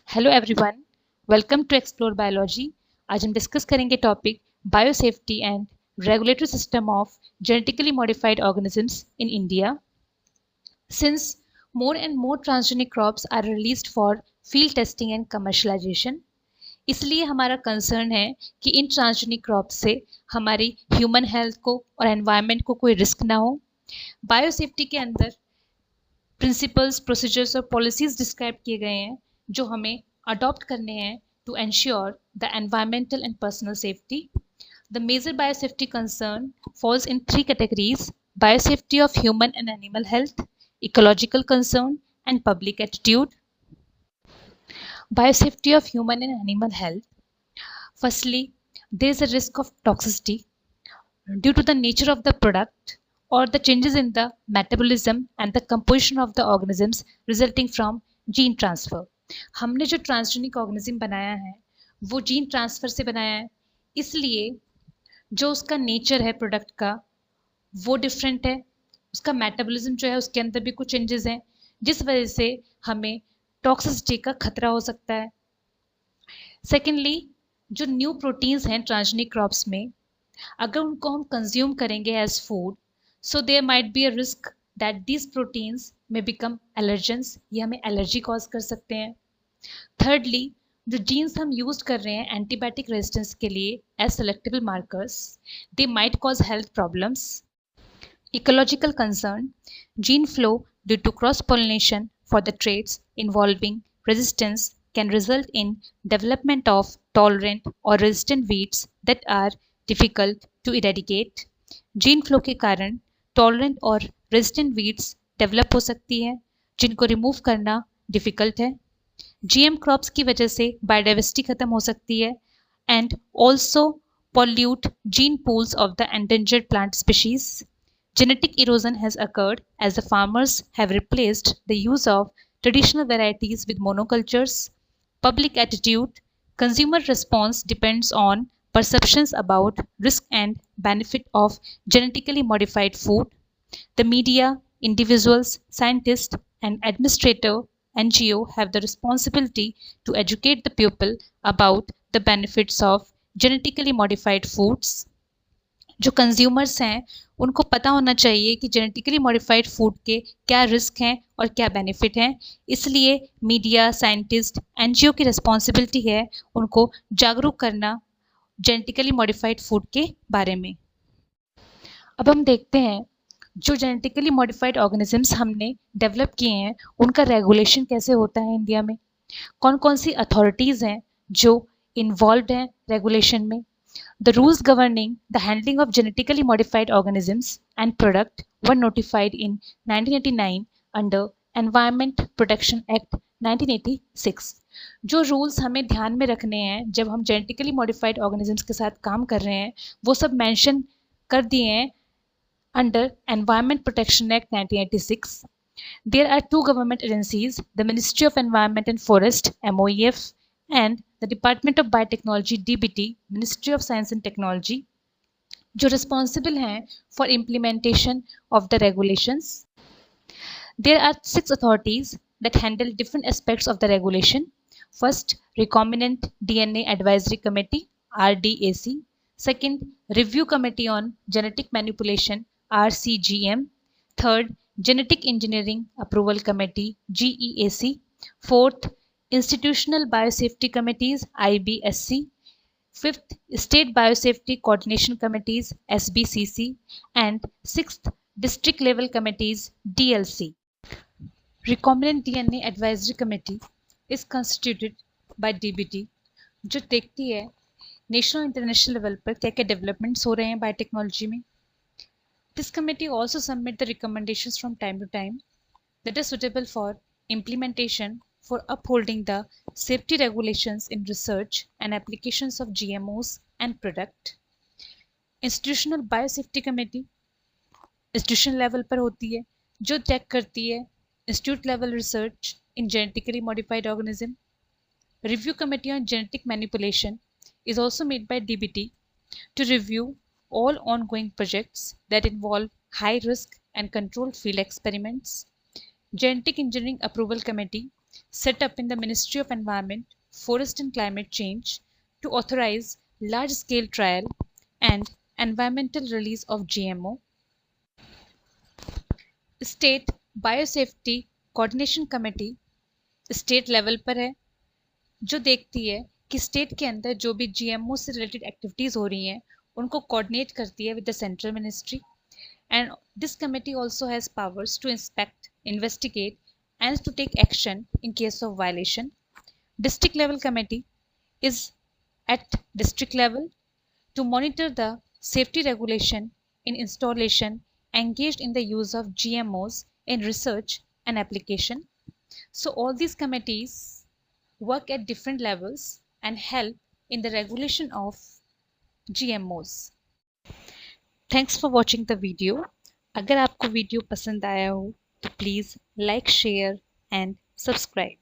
Hello everyone, welcome to explore biology. आज हम discuss करेंगे topic biosafety and regulatory system of genetically modified organisms in India. Since more and more transgenic crops are released for field testing and commercialization, इसलिए हमारा concern है कि इन transgenic crop से हमारी human health को और एनवायरनमेंट को कोई रिस्क ना हो। बायोसेफ्टी के अंदर प्रिंसिपल्स, प्रोसीजर्स और पॉलिसीज डिस्क्राइब किए गए हैं जो हमें अडॉप्ट करने हैं to ensure the environmental and personal safety. The major biosafety concern falls in three categories: biosafety of human and animal health, ecological concern, and public attitude. Biosafety of human and animal health. Firstly, there is a risk of toxicity due to the nature of the product or the changes in the metabolism and the composition of the organisms resulting from gene transfer. हमने जो transgenic organism बनाया है वो gene transfer से बनाया है, इसलिए जो उसका नेचर है प्रोडक्ट का वो डिफरेंट है, उसका मेटाबॉलिज्म जो है उसके अंदर भी कुछ चेंजेस हैं जिस वजह से हमें टॉक्सिसिटी का खतरा हो सकता है। सेकेंडली, जो न्यू प्रोटीन्स हैं ट्रांसजेनिक क्रॉप्स में, अगर उनको हम कंज्यूम करेंगे as food, so there might be a risk that these proteins में बिकम एलर्जेंस, ये हमें एलर्जी कॉज कर सकते हैं। थर्डली, जो जीन्स हम यूज कर रहे हैं एंटीबायोटिक रेजिस्टेंस के लिए as selectable markers, they might cause health problems. Ecological concern, gene flow due to cross-pollination for the traits involving resistance can result in development of tolerant or resistant weeds that are difficult to eradicate. Gene flow के कारण tolerant और resistant weeds develop हो सकती हैं जिनको remove करना difficult है। GM crops की वजह से biodiversity खत्म हो सकती है and also pollute gene pools of the endangered plant species. Genetic erosion has occurred as the farmers have replaced the use of traditional varieties with monocultures. Public attitude, consumer response depends on perceptions about risk and benefit of genetically modified food. The media, individuals, scientists, and administrator NGO have the responsibility to educate the people about the benefits of genetically modified foods. जो consumers हैं उनको पता होना चाहिए कि genetically modified food के क्या risk हैं और क्या बेनिफिट हैं, इसलिए मीडिया, साइंटिस्ट, एनजीओ की रिस्पॉन्सिबिलिटी है उनको जागरूक करना जेनेटिकली मॉडिफाइड फूड के बारे में। अब हम देखते हैं जो जेनेटिकली मॉडिफाइड ऑर्गेनिजम्स हमने डेवलप किए हैं उनका रेगुलेशन कैसे होता है इंडिया में, कौन कौन सी अथॉरिटीज़ हैं जो इन्वॉल्व हैं रेगुलेशन में। The rules governing the handling of genetically modified organisms and product were notified in 1989 under Environment Protection Act 1986। जो रूल्स हमें ध्यान में रखने हैं जब हम जेनेटिकली मॉडिफाइड ऑर्गेनिजम्स के साथ काम कर रहे हैं वो सब मेंशन कर दिए हैं under Environment Protection Act 1986। There are two government agencies, the Ministry of Environment and Forest MOEF and the Department of Biotechnology DBT, Ministry of Science and Technology, जो responsible हैं for implementation of the regulations. There are 6 authorities that handle different aspects of the regulation. First, Recombinant DNA Advisory Committee RDAC. Second, Review Committee on Genetic Manipulation RCGM. Third, Genetic Engineering Approval Committee GEAC. Fourth, Institutional Biosafety Committees IBSC. Fifth, State Biosafety Coordination Committees SBCC. And sixth, District Level Committees DLC. Recombinant DNA Advisory Committee is constituted by DBT, जो देखती है national और international level पर क्या क्या developments हो रहे हैं बायोटेक्नोलॉजी में। This committee also submit the recommendations from time to time that are suitable for implementation for upholding the safety regulations in research and applications of GMOs and product. Institutional Biosafety Committee institution level पर होती है जो check करती है institute level research in genetically modified organism. Review Committee on Genetic Manipulation is also made by DBT to review all ongoing projects that involve high risk and controlled field experiments. Genetic Engineering Approval Committee set up in the Ministry of Environment, Forest and Climate Change to authorize large-scale trial and environmental release of GMO. State biosafety coordination committee state level पर है, जो देखती है कि state के अंदर जो भी जीएमओ से रिलेटेड एक्टिविटीज़ हो रही हैं उनको कोऑर्डिनेट करती है with the central ministry. And this committee also has powers to inspect, investigate, and to take action in case of violation. District level committee is at district level to monitor the safety regulation in installation engaged in the use of GMOs in research and application. So all these committees work at different levels and help in the regulation of GMOs. Thanks for watching the video. अगर आपको video पसंद आया हो तो please like, share and subscribe.